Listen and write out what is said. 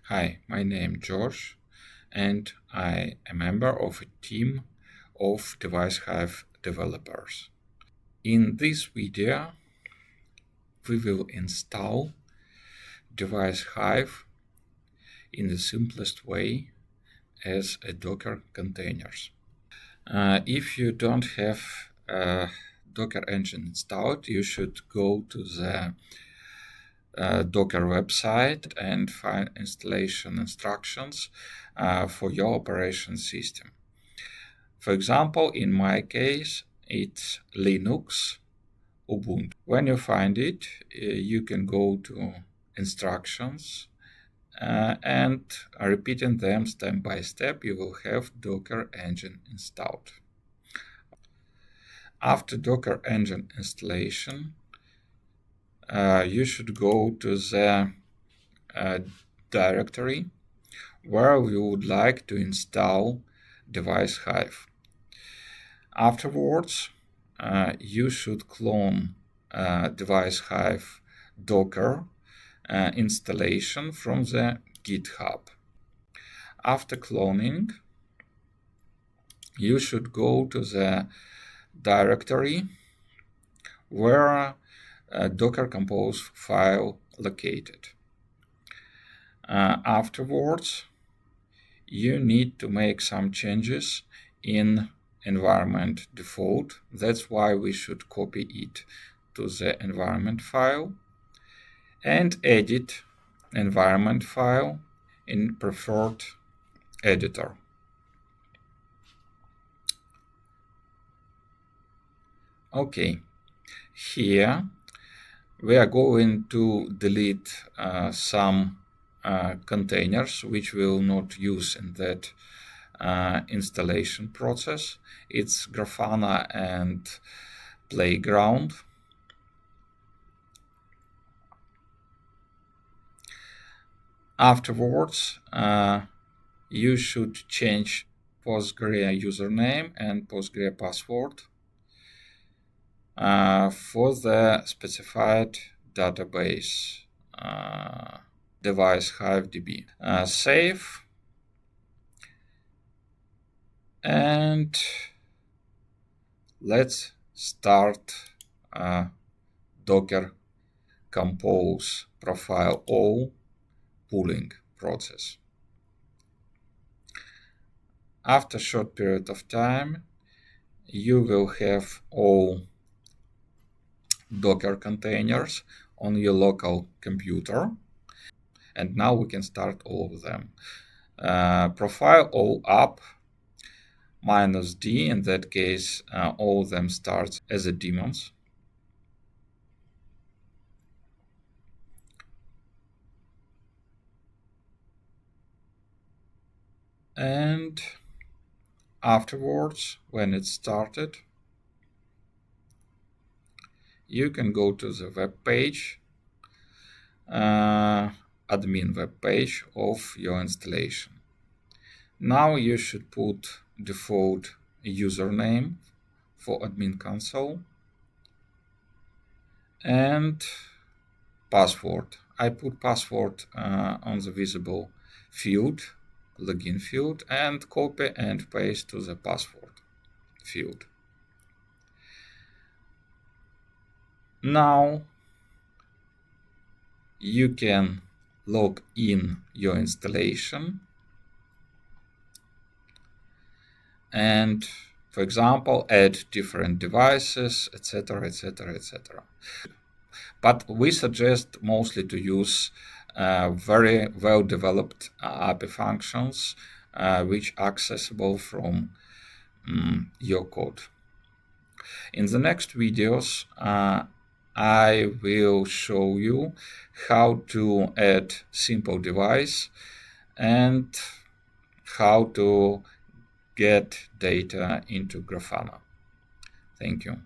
Hi, my name is George, and I am a member of a team of devicehive developers. In this video, we will install devicehive in the simplest way as a Docker containers. If you don't have a Docker engine installed, you should go to the Docker website and find installation instructions for your operation system. For example, in my case, it's Linux, Ubuntu. When you find it, you can go to instructions and repeating them step by step, you will have Docker engine installed. After Docker engine installation, you should go to the directory where you would like to install devicehive. Afterwards, you should clone devicehive-docker installation from the GitHub. After cloning, you should go to the directory where Docker Compose file located. Afterwards, you need to make some changes in environment default. That's why we should copy it to the environment file and edit environment file in preferred editor. Okay, here we are going to delete some containers which we will not use in that installation process. It's Grafana and Playground. Afterwards, you should change Postgre username and Postgre password for the specified database devicehive-db. Save, and let's start Docker Compose profile O pooling process. After a short period of time, you will have all Docker containers on your local computer. And now we can start all of them. Profile all up -d, in that case, all of them start as a daemons. And afterwards, when it started, you can go to the web page, admin web page of your installation. Now you should put default username for admin console and password. I put password on the visible field, login field, and copy and paste to the password field. Now you can log in your installation and, for example, add different devices, etc., etc., etc. But we suggest mostly to use very well-developed API functions which are accessible from your code. In the next videos, I will show you how to add simple device and how to get data into Grafana. Thank you.